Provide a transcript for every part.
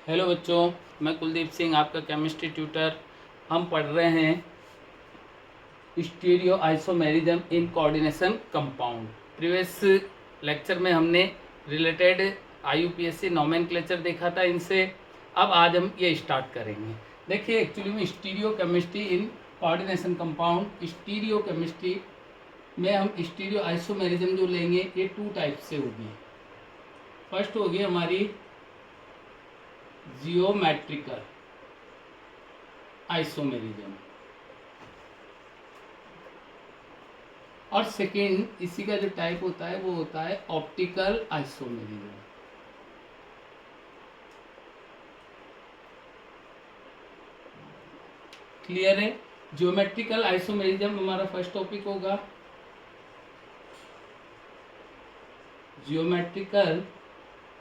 Hello बच्चों, मैं कुलदीप सिंह आपका केमिस्ट्री ट्यूटर। हम पढ़ रहे हैं stereo isomerism in coordination compound. Previous lecture में हमने रिलेटेड आईयूपीएससी नोमेनक्लेचर देखा था इनसे। अब आज हम ये स्टार्ट करेंगे। देखिए, एक्चुअली में stereo chemistry in coordination compound, stereo chemistry में हम स्टीरियो आइसोमेरिज्म जो लेंगे ये 2 टाइप से होगी। फर्स्ट होगी हमारी जियोमेट्रिकल आइसोमेरिज्म, और सेकेंड इसी का जो टाइप होता है वो होता है ऑप्टिकल आइसोमेरिज्म। क्लियर है? ज्योमेट्रिकल आइसोमेरिज्म हमारा फर्स्ट टॉपिक होगा। ज्योमेट्रिकल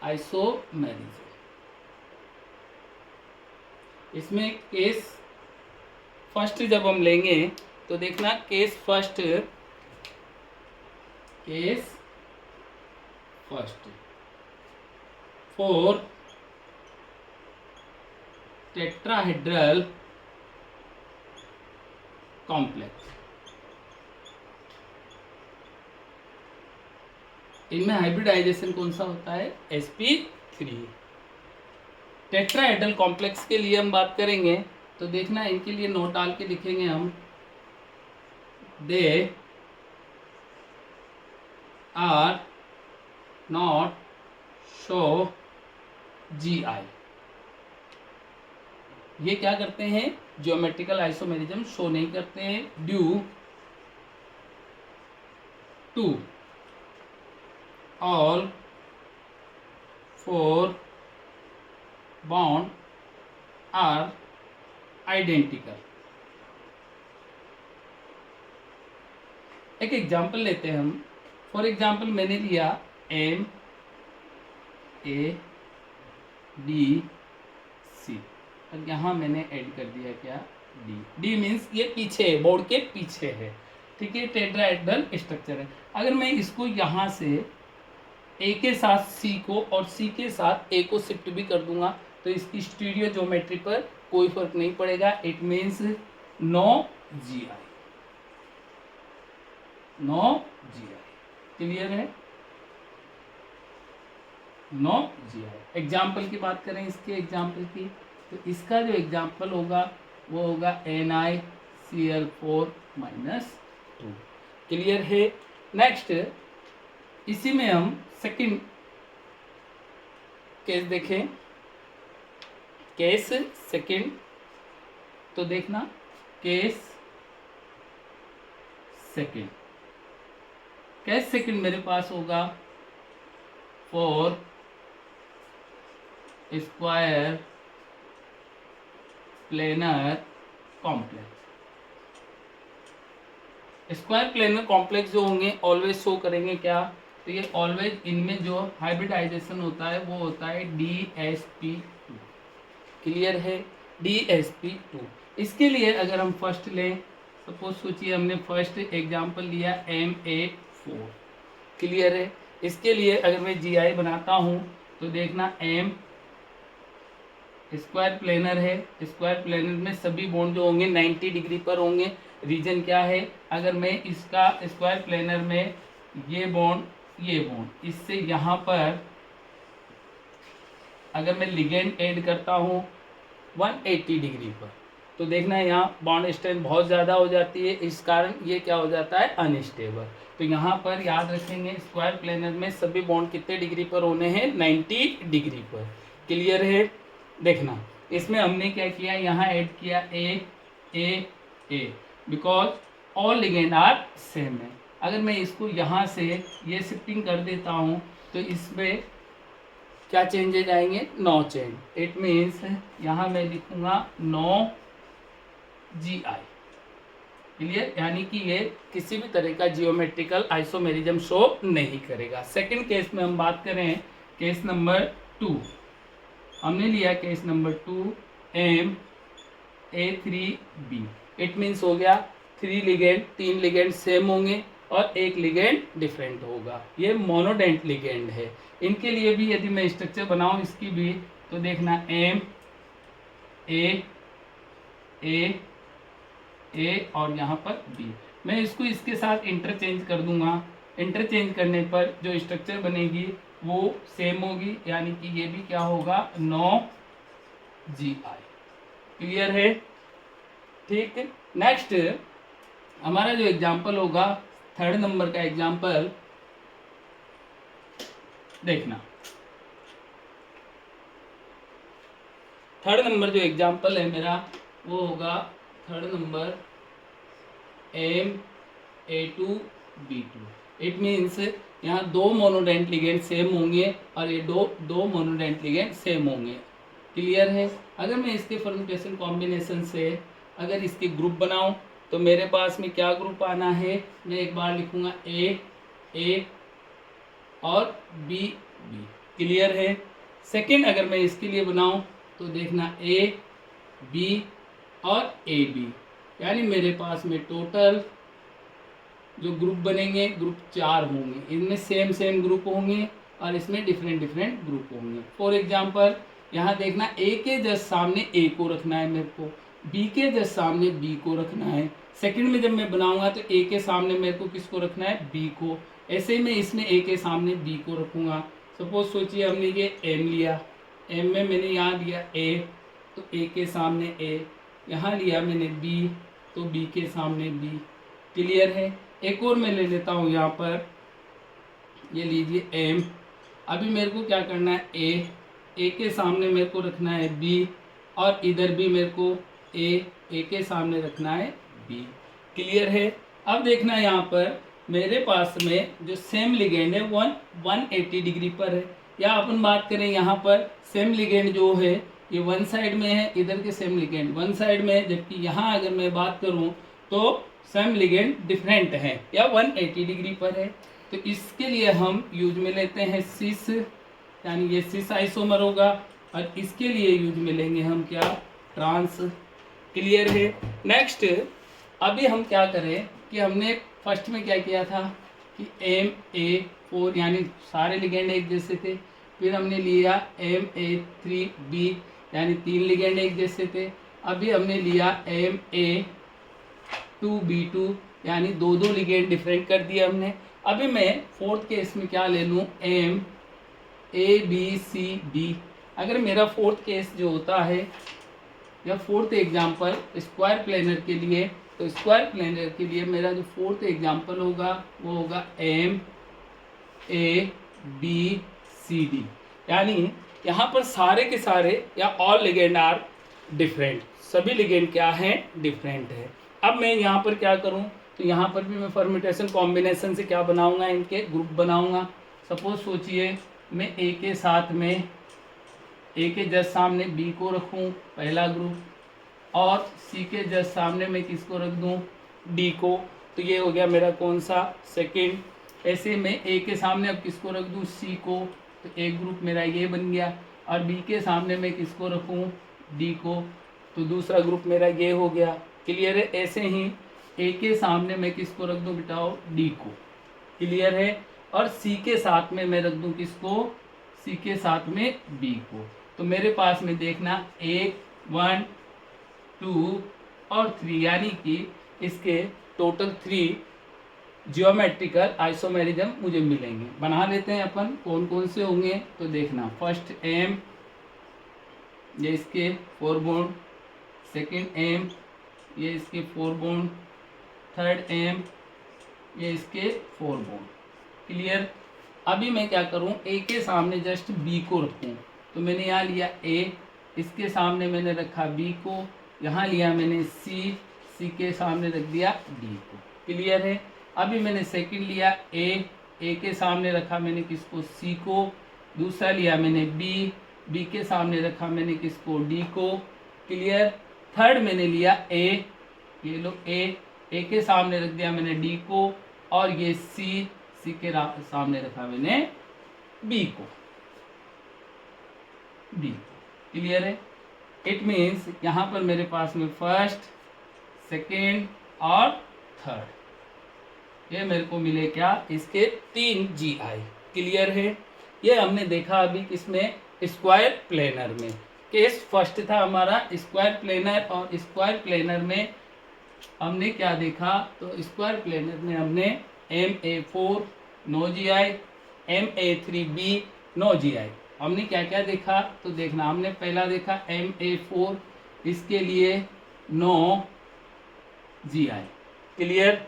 आइसोमेरिज्म, इसमें केस फर्स्ट जब हम लेंगे तो देखना, case first for tetrahedral complex. इनमें हाइब्रिडाइजेशन कौन सा होता है? sp3। टेट्राहेड्रल कॉम्प्लेक्स के लिए हम बात करेंगे तो देखना, इनके लिए नोट डाल के लिखेंगे हम, they are not show GI। ये क्या करते हैं? ज्योमेट्रिकल आइसोमेरिज्म शो नहीं करते हैं due to all 4 bond are identical. एक एग्जाम्पल लेते हैं हम। फॉर एग्जाम्पल मैंने लिया MADC, और यहाँ मैंने ऐड कर दिया क्या? D मीन्स ये पीछे है, बोर्ड के पीछे है। ठीक है, टेट्राहेड्रल स्ट्रक्चर है। अगर मैं इसको यहाँ से A के साथ C को और C के साथ A को शिफ्ट भी कर दूंगा तो इसकी स्टीरियो ज्योमेट्री पर कोई फर्क नहीं पड़ेगा। It means no GI, no GI। Clear है? No GI। एग्जाम्पल की बात करें, इसके एग्जाम्पल की, तो इसका जो एग्जाम्पल होगा वो होगा NiCl4 - 2। क्लियर है? नेक्स्ट, इसी में हम सेकंड केस देखें। केस सेकंड, तो देखना, केस सेकंड मेरे पास होगा for square planar complex. Square planar complex जो होंगे ऑलवेज शो करेंगे क्या? तो ये ऑलवेज इनमें जो हाइब्रिडाइजेशन होता है वो होता है DsP2। क्लियर है? DsP2। इसके लिए अगर हम फर्स्ट लें, सपोज सोचिए हमने फर्स्ट एग्जांपल लिया Ma4। क्लियर है? इसके लिए अगर मैं GI बनाता हूँ तो देखना, M स्क्वायर प्लेनर है। स्क्वायर प्लेनर में सभी बॉन्ड जो होंगे 90 डिग्री पर होंगे। रीजन क्या है? अगर मैं इसका स्क्वायर प्लेनर में ये बॉन्ड इससे यहाँ पर अगर मैं लिगेंड ऐड करता हूँ 180 डिग्री पर, तो देखना यहाँ बॉन्ड स्ट्रेंथ बहुत ज़्यादा हो जाती है। इस कारण ये क्या हो जाता है? अनस्टेबल। तो यहाँ पर याद रखेंगे, स्क्वायर प्लेनर में सभी बॉन्ड कितने डिग्री पर होने हैं? 90 डिग्री पर। क्लियर है? देखना, इसमें हमने क्या किया, यहाँ ऐड किया A because all ligand are same है। अगर मैं इसको यहाँ से ये शिफ्टिंग कर देता हूँ तो इसमें क्या चेंजेज आएंगे? No change. इट मीन्स यहाँ मैं लिखूंगा नो GI। क्लियर? यानी कि ये किसी भी तरह का जियोमेट्रिकल आइसोमेरिज्म शो नहीं करेगा। सेकंड केस में हम बात करें, केस नंबर 2 हमने लिया, case number 2 MA3B। It means हो गया 3 लिगेंड, 3 लिगेंड सेम होंगे और 1 लिगेंड डिफरेंट होगा। ये मोनोडेंट लिगेंड है। इनके लिए भी यदि मैं स्ट्रक्चर बनाऊं इसकी भी, तो देखना एम ए ए ए और यहाँ पर बी। मैं इसको इसके साथ इंटरचेंज कर दूंगा। इंटरचेंज करने पर जो स्ट्रक्चर बनेगी वो सेम होगी, यानी कि ये भी क्या होगा 9GI। क्लियर है? ठीक। नेक्स्ट हमारा जो एग्जाम्पल होगा, थर्ड नंबर का एग्जाम्पल देखना। थर्ड नंबर जो एग्जाम्पल है मेरा वो होगा third number MA2B2। It means यहाँ दो मोनोडेंट लिगेंड सेम होंगे और ये दो मोनोडेंट लिगेंड सेम होंगे। क्लियर है? अगर मैं इसके परम्यूटेशन कॉम्बिनेशन से अगर इसके ग्रुप बनाऊं तो मेरे पास में क्या ग्रुप आना है, मैं एक बार लिखूंगा ए और बी। क्लियर है? सेकंड अगर मैं इसके लिए बनाऊं तो देखना ए बी और ए बी, यानी मेरे पास में टोटल जो ग्रुप बनेंगे ग्रुप 4 होंगे। इनमें सेम ग्रुप होंगे और इसमें डिफरेंट ग्रुप होंगे। फॉर एग्जांपल यहाँ देखना ए के जस्ट सामने ए को रखना है मेरे को, बी के जस्ट सामने बी को रखना है। सेकंड में जब मैं बनाऊंगा तो ए के सामने मेरे को किसको रखना है, बी को। ऐसे ही मैं इसमें ए के सामने बी को रखूंगा। सपोज सोचिए हमने ये एम लिया, एम में मैंने यहाँ लिया ए, तो ए के सामने ए, यहाँ लिया मैंने बी तो बी के सामने बी। क्लियर है? एक और मैं ले लेता हूँ यहाँ पर, ये लीजिए एम। अभी मेरे को क्या करना है, ए के सामने मेरे को रखना है बी और इधर भी मेरे को ए के सामने रखना है बी। क्लियर है? अब देखना यहाँ पर मेरे पास में जो सेम लिगेंड है 180 डिग्री पर है। या अपन बात करें यहाँ पर सेम लिगेंड जो है ये वन साइड में है, इधर के सेम लिगेंड वन साइड में है, जबकि यहाँ अगर मैं बात करूँ तो सेम लिगेंड डिफरेंट है या 180 डिग्री पर है। तो इसके लिए हम यूज में लेते हैं सिस, यानी ये सिस आइसोमर होगा, और इसके लिए यूज में लेंगे हम क्या, ट्रांस। क्लियर है? नेक्स्ट अभी हम क्या करें कि हमने फर्स्ट में क्या किया था कि MA4 यानी सारे लिगेंड एक जैसे थे, फिर हमने लिया MA3B यानी 3 लिगेंड एक जैसे थे, अभी हमने लिया MA2B2 यानी दो लिगेंड डिफरेंट कर दिया हमने। अभी मैं फोर्थ केस में क्या ले लूँ, MABCD। अगर मेरा फोर्थ केस जो होता है या फोर्थ एग्जाम्पल स्क्वायर प्लेनर के लिए, तो स्क्वायर प्लेनर के लिए मेरा जो फोर्थ एग्जाम्पल होगा वो होगा MABCD। यानी यहाँ पर सारे के सारे या ऑल लिगेंड आर डिफरेंट, सभी लिगेंड क्या हैं, डिफरेंट है। अब मैं यहाँ पर क्या करूँ, तो यहाँ पर भी मैं परम्यूटेशन कॉम्बिनेशन से क्या बनाऊँगा, इनके ग्रुप बनाऊँगा। सपोज सोचिए मैं ए के साथ में ए के जस्ट सामने बी को रखूँ पहला ग्रुप, और सी के जस्ट सामने मैं किसको रख दूँ, डी को, तो ये हो गया मेरा कौन सा, सेकंड। ऐसे मैं ए के सामने अब किसको रख दूँ, सी को, तो एक ग्रुप मेरा ये बन गया, और बी के सामने मैं किसको रखूँ, डी को, तो दूसरा ग्रुप मेरा ये हो गया। क्लियर है? ऐसे ही ए के सामने मैं किसको रख दूँ बेटाओ, डी को। क्लियर है? और सी के साथ में मैं रख दूँ किसको, सी के साथ में बी को। तो मेरे पास में देखना 1 1 2 और 3, यानी कि इसके टोटल 3 जियोमेट्रिकल आइसोमेरिज्म मुझे मिलेंगे। बना लेते हैं अपन कौन कौन से होंगे। तो देखना फर्स्ट एम, ये इसके 4 बॉन्ड, सेकेंड एम ये इसके 4 बॉन्ड, थर्ड एम ये इसके 4 बॉन्ड। क्लियर? अभी मैं क्या करूं, ए के सामने जस्ट बी को रखूं, तो मैंने यहाँ लिया ए, इसके सामने मैंने रखा बी को, यहाँ लिया मैंने सी, सी के सामने रख दिया डी को। क्लियर है? अभी मैंने सेकंड लिया ए के सामने रखा मैंने किसको, सी को, दूसरा लिया मैंने बी के सामने रखा मैंने किसको, डी को। क्लियर? थर्ड मैंने लिया ए, ये लो ए के सामने रख दिया मैंने डी को, और ये सी के सामने रखा मैंने बी को। क्लियर है? इट मीन्स यहाँ पर मेरे पास में फर्स्ट, सेकेंड और थर्ड, ये मेरे को मिले क्या, इसके 3 GI। क्लियर है? ये हमने देखा अभी किसमें, स्क्वायर प्लेनर में। केस फर्स्ट था हमारा स्क्वायर प्लेनर, और स्क्वायर प्लेनर में हमने क्या देखा, तो स्क्वायर प्लेनर में हमने MA4 no GI, MA3B no GI। हमने क्या क्या देखा, तो देखना, हमने पहला देखा MA4, इसके लिए नो GI, क्लियर।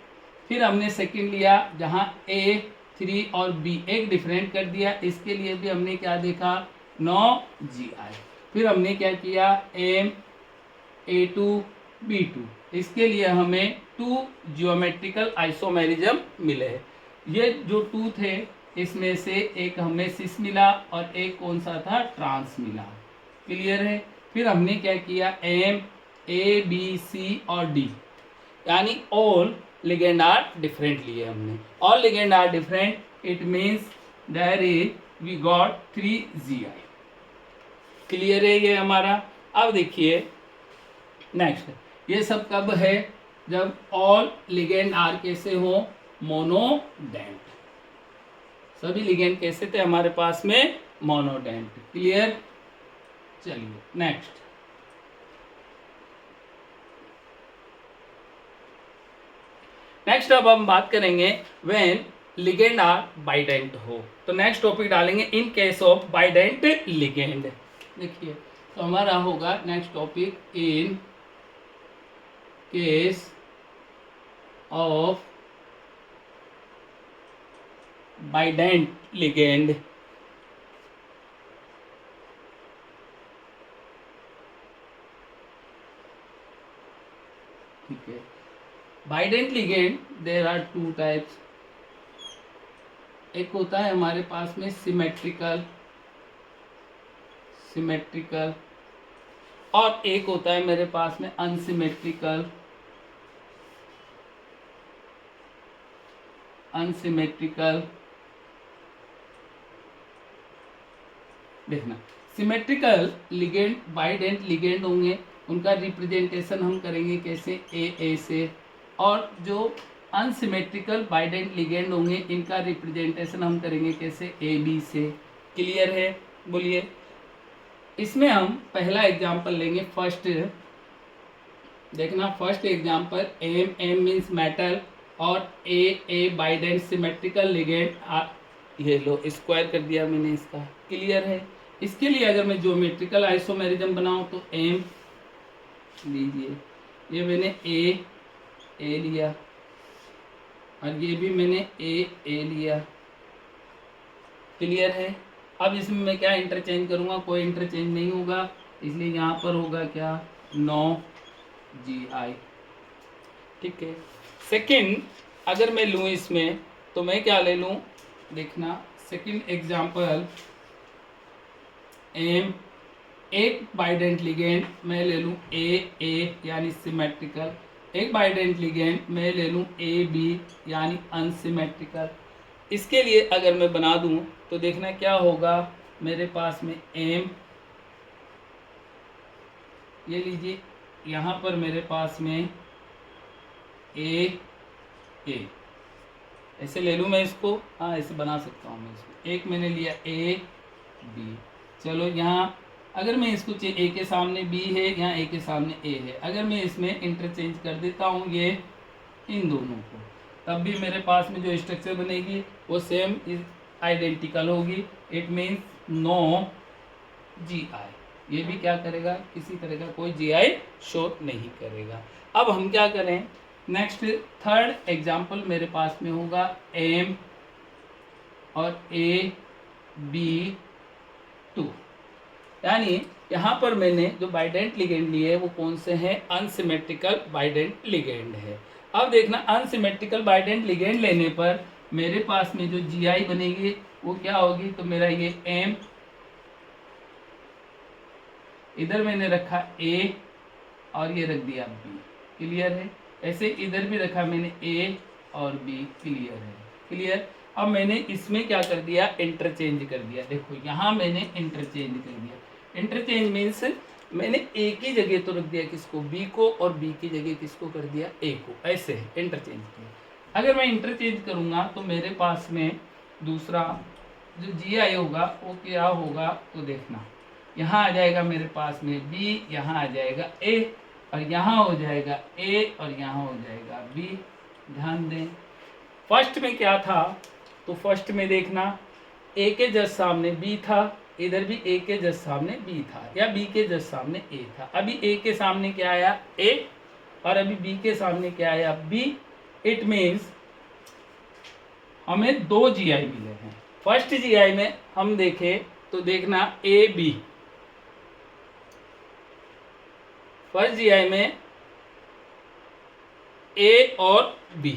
फिर हमने सेकंड लिया जहाँ A3 और B एक डिफरेंट कर दिया, इसके लिए भी हमने क्या देखा, नो GI। फिर हमने क्या किया MA2 B2, इसके लिए हमें 2 जियोमेट्रिकल आइसोमेरिज्म मिले हैं। ये जो 2 थे इसमें से एक हमें सिस मिला और एक कौन सा था, ट्रांस मिला, क्लियर है। फिर हमने क्या किया A B C और D, यानी ऑल लिगेंड आर डिफरेंट लिए हमने। All ligand are different, it means there is we got 3 GI, clear है ये हमारा। अब देखिए नेक्स्ट, ये सब कब है, जब ऑल लिगेंड आर कैसे हो, मोनोडेंट। सभी लिगेंड कैसे थे हमारे पास में, मोनोडेंट, क्लियर। चलिए नेक्स्ट, अब हम बात करेंगे व्हेन लिगेंड आर बाइडेंट हो। तो नेक्स्ट टॉपिक डालेंगे in case of bidentate ligand. देखिए तो हमारा होगा next topic in case of bidentate ligand. ठीक है, bidentate ligand there are 2 types. एक होता है हमारे पास में सिमेट्रिकल, और एक होता है मेरे पास में अनसिमेट्रिकल, देखना सिमेट्रिकल लिगेंड बाइडेंट लिगेंड होंगे, उनका रिप्रेजेंटेशन हम करेंगे कैसे, ए से। और जो अनसिमेट्रिकल बाइडेंट लिगेंड होंगे इनका रिप्रेजेंटेशन हम करेंगे कैसे, AB से, क्लियर है। बोलिए, इसमें हम पहला एग्जांपल लेंगे, फर्स्ट देखना, first example M means metal और A बाइडेंट सिमेट्रिकल लिगेंड, ये लो स्क्वायर कर दिया मैंने इसका, क्लियर है। इसके लिए अगर मैं ज्योमेट्रिकल आइसोमेरिज्म बनाऊं तो M लीजिए, ये मैंने A लिया और ये भी मैंने A लिया, क्लियर है। अब इसमें मैं क्या इंटरचेंज करूंगा, कोई इंटरचेंज नहीं होगा, इसलिए यहाँ पर होगा क्या, नो GI, ठीक है। सेकंड अगर मैं लूँ इसमें तो मैं क्या ले लूँ, देखना सेकंड एग्जांपल M एक बाइडेंट लिगेंड मैं ले लूँ A यानी सिमेट्रिकल, एक बाइडेंट लिगेंड मैं ले लूँ AB यानी अनसिमेट्रिकल। इसके लिए अगर मैं बना दूं तो देखना क्या होगा, मेरे पास में M, ये लीजिए यहाँ पर मेरे पास में A ऐसे ले लूँ मैं इसको, हाँ ऐसे बना सकता हूँ मैं इसको। एक मैंने लिया AB, चलो यहाँ अगर मैं इसको A के सामने B है, यहाँ A के सामने A है, अगर मैं इसमें इंटरचेंज कर देता हूँ ये इन दोनों को, तब भी मेरे पास में जो स्ट्रक्चर बनेगी वो सेम आइडेंटिकल होगी, इट मीन्स नो GI। ये भी क्या करेगा, किसी तरह का कोई GI शो नहीं करेगा। अब हम क्या करें, नेक्स्ट थर्ड एग्जांपल मेरे पास में होगा M और AB2, यानी यहाँ पर मैंने जो बाइडेंट लिगेंड लिए वो कौन से हैं, अनसिमेट्रिकल बाइडेंट लिगेंड है। अब देखना अनसिमेट्रिकल बाइडेंट लिगेंड लेने पर मेरे पास में जो GI बनेगी वो क्या होगी, तो मेरा ये M, इधर मैंने रखा A और ये रख दिया B, क्लियर है। ऐसे इधर भी रखा मैंने A और B, क्लियर है, क्लियर। अब मैंने इसमें क्या कर दिया, इंटरचेंज कर दिया, देखो यहाँ मैंने इंटरचेंज कर दिया। इंटरचेंज मीन्स मैंने A की जगह तो रख दिया किसको, B को, और B की जगह किसको कर दिया, A को, ऐसे इंटरचेंज किया। अगर मैं इंटरचेंज करूँगा तो मेरे पास में दूसरा जो जी आई होगा वो क्या होगा, तो देखना यहाँ आ जाएगा मेरे पास में बी, यहाँ आ जाएगा ए, और यहाँ हो जाएगा ए, और यहाँ हो जाएगा बी। ध्यान दें फर्स्ट में क्या था, तो फर्स्ट में देखना ए के जस्ट सामने बी था, इधर भी ए के जस्ट सामने बी था, या बी के जस्ट सामने ए था। अभी ए के सामने क्या आया ए, और अभी बी के सामने क्या आया बी। इट मीन्स हमें दो जीआई मिले हैं। फर्स्ट जीआई में हम देखें तो देखना ए बी, फर्स्ट जीआई में ए और बी,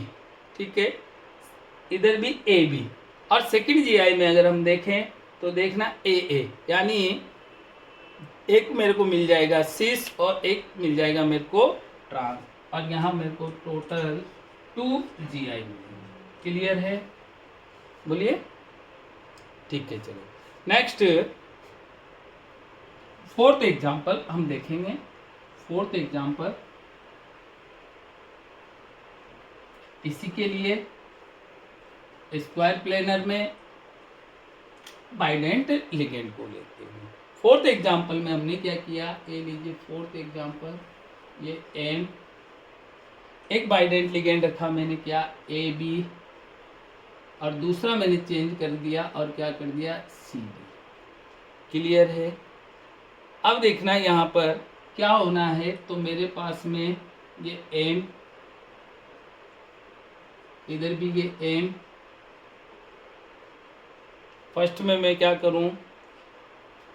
ठीक है, इधर भी ए बी। और सेकंड जीआई में अगर हम देखें तो देखना ए, यानी एक मेरे को मिल जाएगा सिस और एक मिल जाएगा मेरे को ट्रांस, और यहाँ मेरे को टोटल 2 जीआई मिलेंगे। क्लियर है, बोलिए, ठीक है। चलो नेक्स्ट फोर्थ एग्जांपल हम देखेंगे। फोर्थ एग्जांपल इसी के लिए स्क्वायर प्लेनर में बाइडेंट लिगेंड को लेते हैं। फोर्थ एग्जांपल में हमने क्या किया, ये लीजिए फोर्थ एग्जांपल, ये एम, एक बाइडेंट लिगेंड रखा मैंने क्या ए बी, और दूसरा मैंने चेंज कर दिया और क्या कर दिया सी डी। क्लियर है। अब देखना यहाँ पर क्या होना है, तो मेरे पास में ये एम, इधर भी ये एम। फर्स्ट में मैं क्या करूं,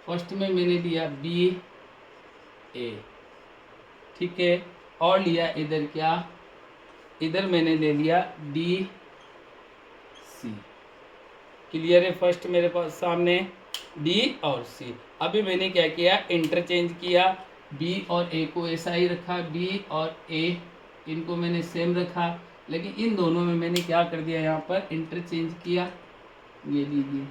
फर्स्ट में मैंने लिया बी ए, ठीक है, और लिया इधर क्या, इधर मैंने ले लिया डी सी। क्लियर है। फर्स्ट मेरे पास सामने डी और सी। अभी मैंने क्या किया, इंटरचेंज किया, बी और ए को ऐसा ही रखा, बी और ए इनको मैंने सेम रखा, लेकिन इन दोनों में मैंने क्या कर दिया, यहाँ पर इंटरचेंज किया। ये लीजिए,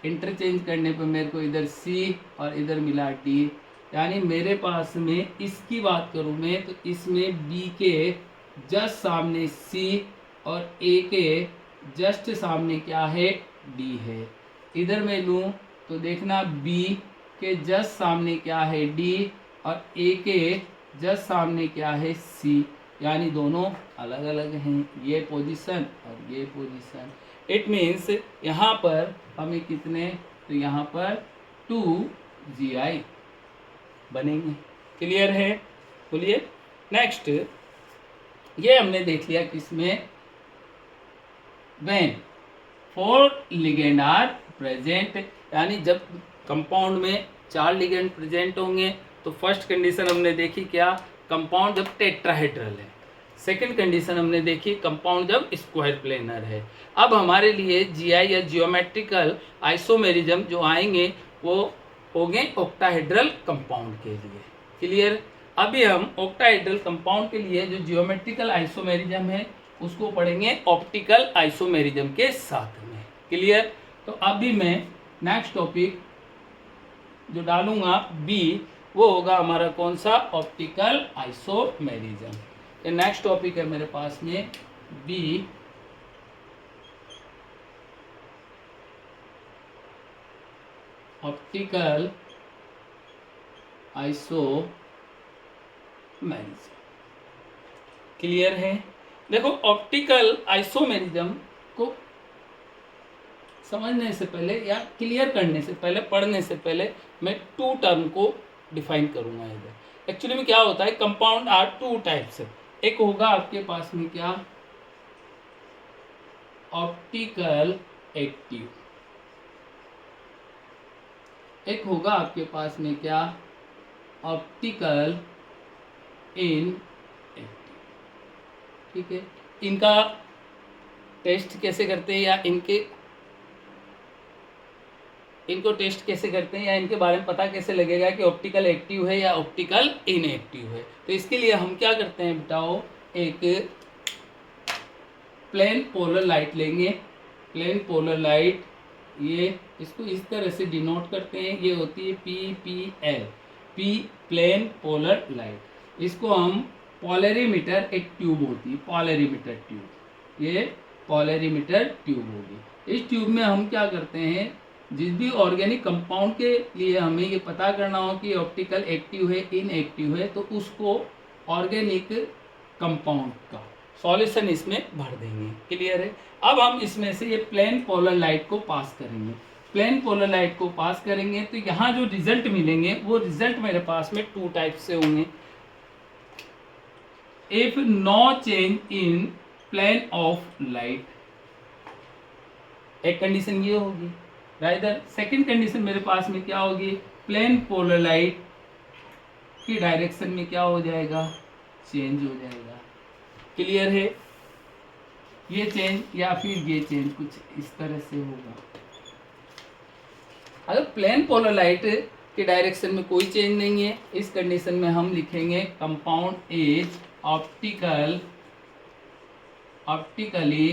इंटरचेंज करने पर मेरे को इधर सी और इधर मिला डी, यानी मेरे पास में इसकी बात करूँ मैं तो इसमें बी के जस्ट सामने सी और ए के जस्ट सामने क्या है डी है। इधर मैं लूँ तो देखना बी के जस्ट सामने क्या है डी, और ए के जस्ट सामने क्या है सी, यानी दोनों अलग अलग हैं, ये पोजीशन और ये पोजीशन। इट मीन्स यहाँ पर हमें कितने, तो यहाँ पर 2 GI बनेंगे। क्लियर है, बोलिए। नेक्स्ट ये हमने देख लिया किसमें, व्हेन 4 लिगेंड आर प्रेजेंट, यानी जब कंपाउंड में 4 लिगेंड प्रेजेंट होंगे। तो फर्स्ट कंडीशन हमने देखी क्या, कंपाउंड जब टेट्राहेड्रल है। सेकंड कंडीशन हमने देखी कंपाउंड जब स्क्वायर प्लेनर है। अब हमारे लिए जीआई या जियोमेट्रिकल आइसोमेरिज्म जो आएंगे वो होंगे ऑक्टाहेड्रल कंपाउंड के लिए। क्लियर। अभी हम ऑक्टाहेड्रल कंपाउंड के लिए जो जियोमेट्रिकल आइसोमेरिज्म है उसको पढ़ेंगे ऑप्टिकल आइसोमेरिज्म के साथ में। क्लियर। तो अभी मैं नेक्स्ट टॉपिक जो डालूंगा बी, वो होगा हमारा कौन सा, ऑप्टिकल आइसोमेरिज्म। ये नेक्स्ट टॉपिक है मेरे पास में बी, ऑप्टिकल आइसोमेरिज्म। क्लियर है। देखो ऑप्टिकल आइसोमेरिज्म को समझने से पहले या क्लियर करने से पहले, पढ़ने से पहले मैं 2 टर्म को डिफाइन करूंगा इधर। एक्चुअली में क्या होता है, कंपाउंड आर 2 टाइप्स। एक होगा आपके पास में क्या, ऑप्टिकल एक्टिव, एक होगा आपके पास में क्या, ऑप्टिकल इनएक्टिव। ठीक है। इनका टेस्ट कैसे करते हैं या इनको टेस्ट कैसे करते हैं या इनके बारे में पता कैसे लगेगा कि ऑप्टिकल एक्टिव है या ऑप्टिकल इनएक्टिव है। तो इसके लिए हम क्या करते हैं बताओ, एक प्लेन पोलर लाइट लेंगे। प्लेन पोलर लाइट, ये इसको इस तरह से डिनोट करते हैं, ये होती है PPL, P plane polar light. इसको हम पोलरीमीटर, एक ट्यूब होती है पोलरीमीटर ट्यूब, ये पोलरीमीटर ट्यूब होगी। इस ट्यूब में हम क्या करते हैं, जिस भी ऑर्गेनिक कंपाउंड के लिए हमें ये पता करना हो कि ऑप्टिकल एक्टिव है इनएक्टिव है, तो उसको ऑर्गेनिक कंपाउंड का सॉल्यूशन इसमें भर देंगे। क्लियर है। अब हम इसमें से ये प्लेन पोलर लाइट को पास करेंगे। प्लेन पोलर लाइट को पास करेंगे तो यहाँ जो रिजल्ट मिलेंगे वो रिजल्ट मेरे पास में 2 टाइप से होंगे। If no change in plane of light, एक कंडीशन ये होगी। राइदर सेकंड कंडीशन मेरे पास में क्या होगी, प्लेन पोलर लाइट की डायरेक्शन में क्या हो जाएगा, चेंज हो जाएगा। क्लियर है। ये चेंज या फिर ये चेंज कुछ इस तरह से होगा। अगर प्लेन पोलर लाइट के डायरेक्शन में कोई चेंज नहीं है, इस कंडीशन में हम लिखेंगे कंपाउंड इज ऑप्टिकली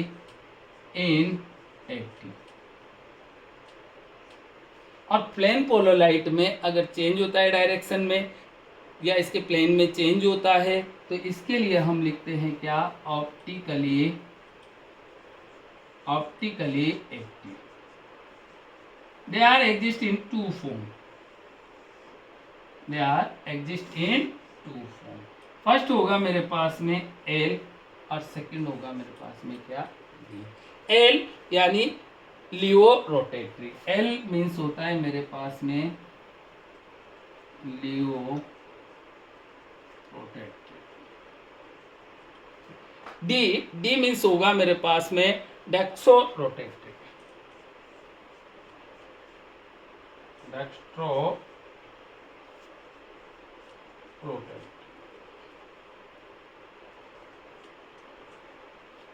इनएक्टिव। और प्लेन पोलर लाइट में अगर चेंज होता है डायरेक्शन में या इसके प्लेन में चेंज होता है, तो इसके लिए हम लिखते हैं क्या, optically active. They are exist in two form. First होगा मेरे पास में L और सेकंड होगा मेरे पास में क्या, D। L यानी लियो रोटेटरी। L मीन्स होता है मेरे पास में लियो रोटेटरी। D मीन्स होगा मेरे पास में डेक्सो रोटेटरी।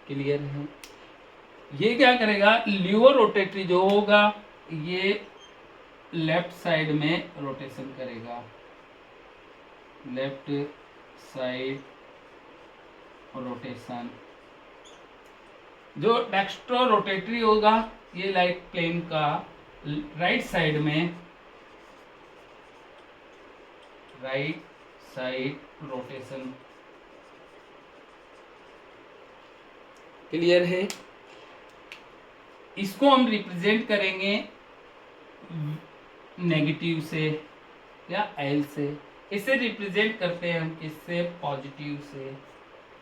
क्लियर है। ये क्या करेगा, लियो रोटेटरी जो होगा ये लेफ्ट साइड में रोटेशन करेगा, लेफ्ट साइड रोटेशन। जो डेक्स्ट्रो रोटेटरी होगा ये लाइट प्लेन का राइट साइड में, राइट साइड रोटेशन। क्लियर है। इसको हम रिप्रेजेंट करेंगे नेगेटिव से या एल से। इसे रिप्रेजेंट करते हैं हम किससे, पॉजिटिव से।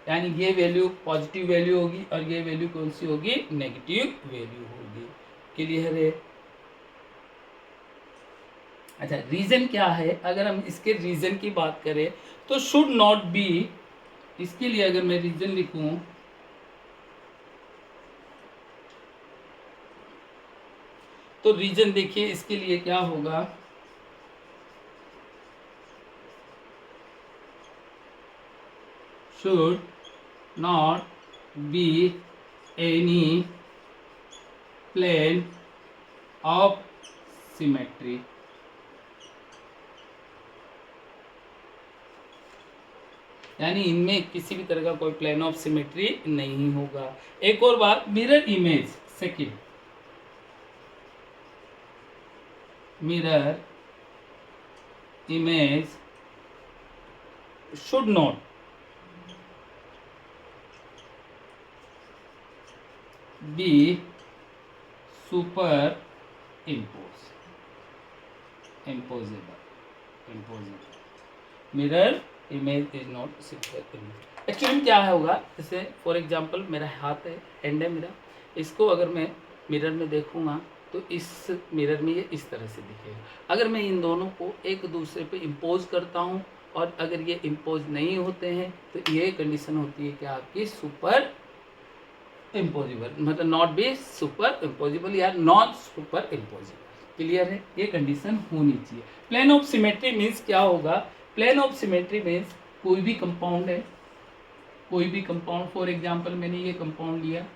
यानी ये वैल्यू पॉजिटिव वैल्यू होगी और ये वैल्यू कौन सी होगी, नेगेटिव वैल्यू होगी। क्लियर है। अच्छा, रीजन क्या है, अगर हम इसके रीजन की बात करें तो शुड नॉट बी, इसके लिए अगर मैं रीजन लिखूं तो रीजन देखिए इसके लिए क्या होगा, should not be any plane of symmetry. यानी इनमें किसी भी तरह का कोई प्लेन ऑफ सिमेट्री नहीं होगा। एक और बात, mirror image, second mirror image should not be super imposable. Mirror image is not super image. Actually क्या होगा, जैसे फॉर एग्जांपल मेरा हाथ है, हैंड है मेरा, इसको अगर मैं मिरर में देखूंगा तो इस मिरर में ये इस तरह से दिखेगा। अगर मैं इन दोनों को एक दूसरे पे इम्पोज करता हूँ और अगर ये इम्पोज नहीं होते हैं तो ये कंडीशन होती है कि आपकी सुपर इम्पोजिबल, मतलब नॉट बी सुपर इम्पोजिबल या नॉन सुपर इम्पोजिबल। क्लियर है। ये कंडीशन होनी चाहिए। प्लेन ऑफ सिमेट्री मीन्स क्या होगा, प्लेन ऑफ सिमेट्री मीन्स कोई भी कंपाउंड है, कोई भी कंपाउंड, फॉर एग्जांपल मैंने ये कंपाउंड लिया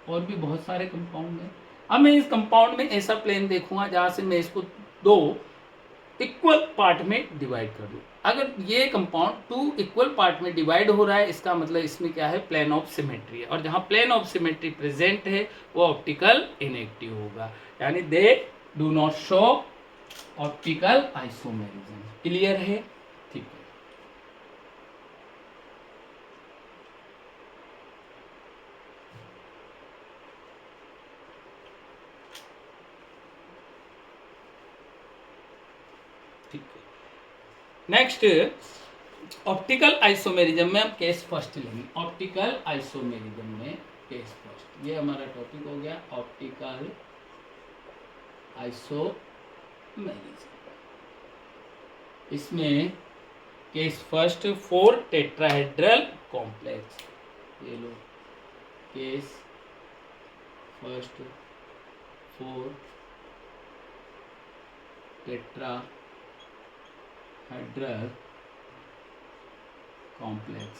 और भी बहुत सारे कंपाउंड हैं। अब मैं इस कंपाउंड में ऐसा प्लेन देखूंगा जहां से मैं इसको दो इक्वल पार्ट में डिवाइड कर दूं। अगर ये कंपाउंड 2 इक्वल पार्ट में डिवाइड हो रहा है, इसका मतलब इसमें क्या है, प्लेन ऑफ सिमेट्री है। और जहां प्लेन ऑफ सिमेट्री प्रेजेंट है वो ऑप्टिकल इनएक्टिव होगा, यानी they do not show optical isomerism. Clear है। ठीक है। ठीक है। नेक्स्ट ऑप्टिकल आइसोमेरिज्म में हम केस फर्स्ट लेंगे। ऑप्टिकल आइसोमेरिज्म में केस फर्स्ट, ये हमारा टॉपिक हो गया ऑप्टिकल आइसोमेरिज्म। इसमें केस फर्स्ट 4 टेट्राहेड्रल कॉम्प्लेक्स, ये लो case first 4 tetrahedral complex,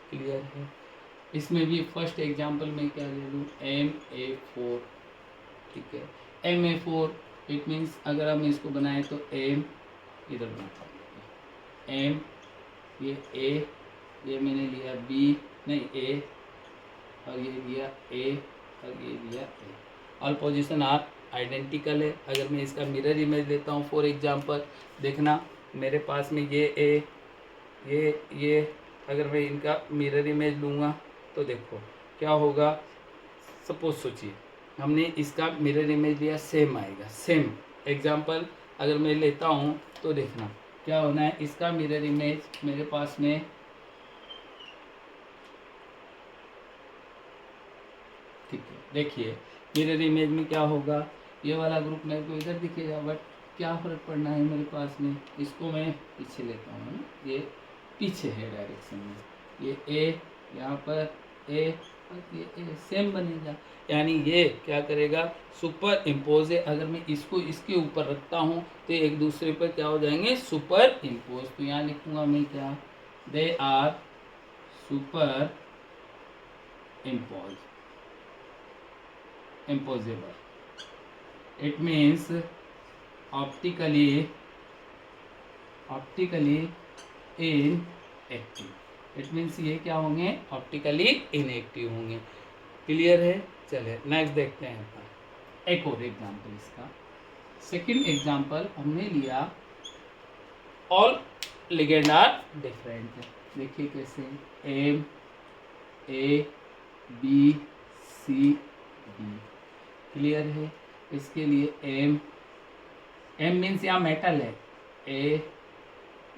clear है। इसमें भी फर्स्ट एग्जांपल में क्या ले लूँ, MA4, ठीक है। MA4 इट मीन्स अगर हम इसको बनाएं तो M इधर बनाता हूँ, M ये A, ये मैंने लिया B नहीं A, और ये लिया A और ये लिया A। All position are identical है। अगर मैं इसका मिरर इमेज लेता हूँ फॉर एग्जांपल, देखना मेरे पास में ये A, ये अगर मैं इनका मिरर इमेज लूँगा तो देखो क्या होगा। सपोज सोचिए हमने इसका मिरर इमेज लिया, सेम आएगा। सेम एग्जांपल अगर मैं लेता हूँ तो देखना क्या होना है। इसका मिरर इमेज मेरे पास में ठीक है, देखिए मिरर इमेज में क्या होगा, ये वाला ग्रुप मेरे को इधर दिखेगा, बट क्या फर्क पड़ना है मेरे पास में, इसको मैं पीछे लेता हूँ, ये पीछे है डायरेक्शन में, ये ए यहाँ पर ए और ये ए सेम बनेगा। यानी ये क्या करेगा, सुपर इम्पोज है। अगर मैं इसको इसके ऊपर रखता हूँ तो एक दूसरे पर क्या हो जाएंगे, सुपर इम्पोज। तो यहाँ लिखूंगा मैं क्या, they are superimpose, impossible। It means optically inactive। It means ये क्या होंगे, ऑप्टिकली इनएक्टिव होंगे। क्लियर है। चलिए नेक्स्ट देखते हैं अपन एक और एग्जांपल इसका। सेकंड एग्जांपल हमने लिया ऑल लिगेंड आर डिफरेंट। देखिए कैसे, M A B C D, clear है। इसके लिए एम मीन्स यहाँ मेटल है, ए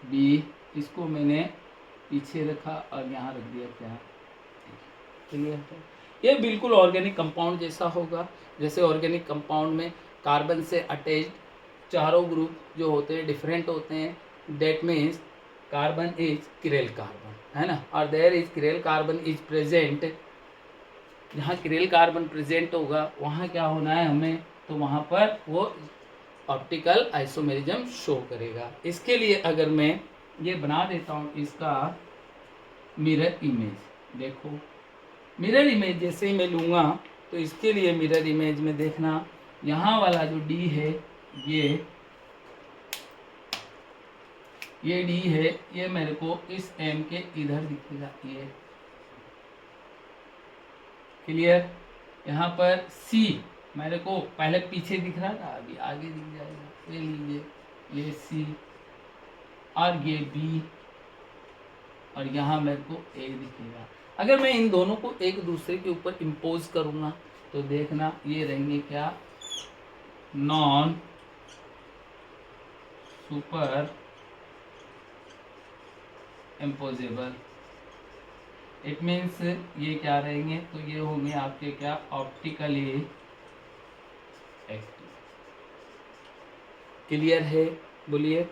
बी इसको मैंने पीछे रखा और यहाँ रख दिया क्या, क्लियर है। ये बिल्कुल ऑर्गेनिक कंपाउंड जैसा होगा। जैसे ऑर्गेनिक कंपाउंड में कार्बन से अटैच्ड चारों ग्रुप जो होते हैं डिफरेंट होते हैं, that means carbon is chiral carbon, है ना, और there is chiral carbon is present. जहाँ किरेल कार्बन प्रेजेंट होगा वहाँ क्या होना है हमें, तो वहाँ पर वो ऑप्टिकल आइसोमेरिज्म शो करेगा। इसके लिए अगर मैं ये बना देता हूँ इसका मिरर इमेज, देखो मिरर इमेज जैसे ही मैं लूँगा तो इसके लिए मिरर इमेज में देखना यहाँ वाला जो डी है, ये डी है, ये मेरे को इस एम के इधर दिखेगा, ये क्लियर। यहाँ पर सी मेरे को पहले पीछे दिख रहा था, अभी आगे दिख जाएगा। ये लीजिए ये सी और ये बी और यहाँ मेरे को ए दिखेगा। अगर मैं इन दोनों को एक दूसरे के ऊपर इम्पोज करूँगा तो देखना ये रहेंगे क्या, non super imposable. It means ये क्या रहेंगे, तो ये होंगे आपके क्या, ऑप्टिकली एक्टिव। क्लियर है, बोलिए।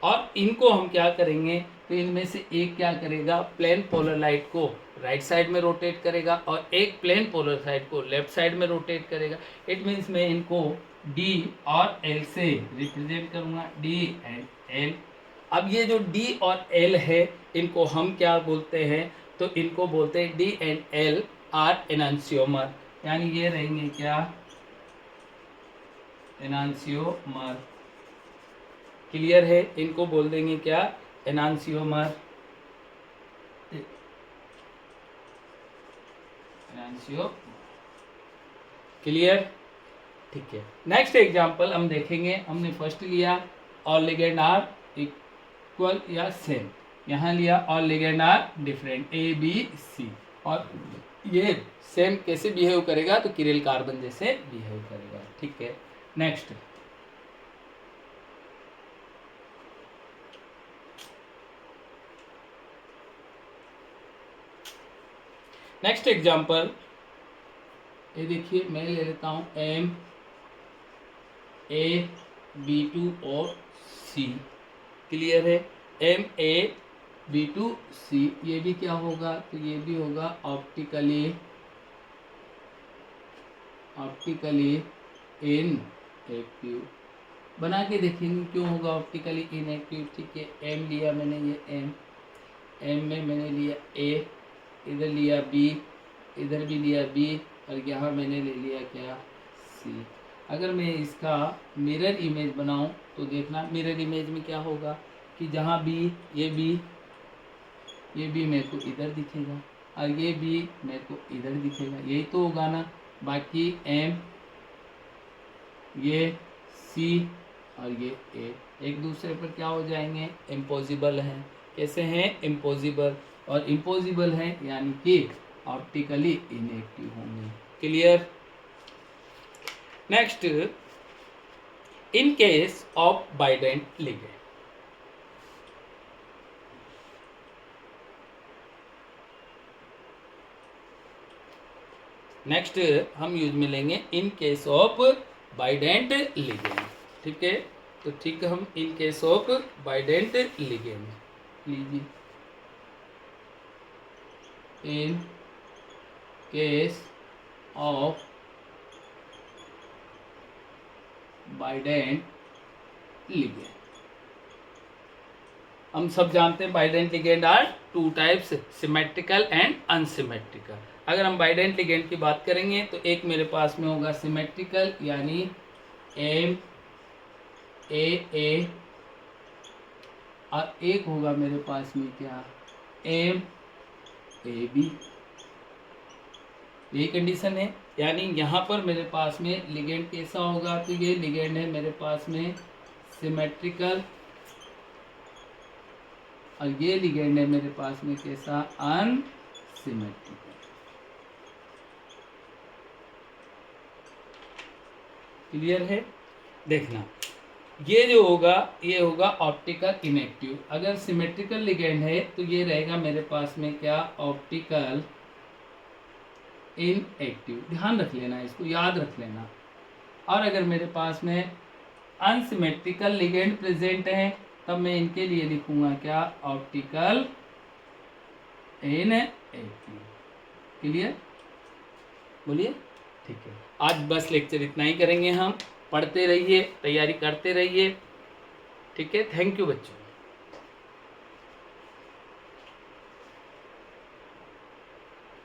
और इनको हम क्या करेंगे, तो इनमें से एक क्या करेगा, प्लेन पोलर लाइट को राइट साइड में रोटेट करेगा और एक प्लेन पोलर साइड को लेफ्ट साइड में रोटेट करेगा। इट मीन्स मैं इनको D और L से रिप्रेजेंट करूँगा, D एंड L। अब ये जो D और L है इनको हम क्या बोलते हैं, तो इनको बोलते हैं D एंड L आर एनांसियोमर। यानी ये रहेंगे क्या, एनांसियोमर। क्लियर है, इनको बोल देंगे क्या, एनांसियोमर। क्लियर, ठीक है। नेक्स्ट एग्जांपल हम देखेंगे। हमने फर्स्ट लिया ऑल लिगेंड आर इक्वल या सेम, यहाँ लिया all ligand are different, A B C, और ये सेम कैसे बिहेव करेगा, तो किरेल कार्बन जैसे बिहेव करेगा। ठीक है। नेक्स्ट नेक्स्ट एग्जाम्पल, ये देखिए मैं ले लेता हूँ MaB2 और C। क्लियर है, MaB2C, ये भी क्या होगा, तो ये भी होगा ऑप्टिकली इनएक्टिव। बना के देखेंगे क्यों होगा ऑप्टिकली इनएक्टिव। ठीक है, M लिया मैंने, ये M में मैंने लिया A, इधर लिया B, इधर भी लिया B, और यहाँ मैंने ले लिया क्या, C। अगर मैं इसका मिरर इमेज बनाऊं तो देखना, मिरर इमेज में क्या होगा कि जहाँ B, ये B मेरे को इधर दिखेगा और ये B मेरे को इधर दिखेगा, यही तो होगा ना। बाकी M, ये C और ये A एक दूसरे पर क्या हो जाएंगे, इम्पॉसिबल हैं। कैसे हैं, इम्पॉसिबल, और इम्पॉसिबल हैं यानी कि ऑप्टिकली इनएक्टिव होंगे। Clear. Next, in case of bidentate ligand, next हम यूज में लेंगे in case of bidentate ligand. ठीक है, तो ठीक है, हम in case of bidentate ligand लीजिए, in case of bidentate ligand, हम सब जानते हैं bidentate ligand are two types, symmetrical and unsymmetrical. अगर हम बाइडेंट लिगेंड की बात करेंगे तो एक मेरे पास में होगा सिमेट्रिकल यानी MAA, और एक होगा मेरे पास में क्या, MAB। यही कंडीशन है, यानी यहाँ पर मेरे पास में लिगेंड कैसा होगा, तो ये लिगेंड है मेरे पास में सिमेट्रिकल, और ये लिगेंड है मेरे पास में कैसा, अनसिमेट्रिकल। क्लियर है। देखना, ये जो होगा ये होगा ऑप्टिकल इनएक्टिव। अगर सिमेट्रिकल लिगेंड है तो ये रहेगा मेरे पास में क्या, ऑप्टिकल इनएक्टिव। ध्यान रख लेना, इसको याद रख लेना। और अगर मेरे पास में अनसिमेट्रिकल लिगेंड प्रेजेंट है तब मैं इनके लिए लिखूंगा क्या, ऑप्टिकल इनएक्टिव। क्लियर, बोलिए। ठीक है, आज बस लेक्चर इतना ही करेंगे हम। पढ़ते रहिए, तैयारी करते रहिए। ठीक है, थैंक यू बच्चों।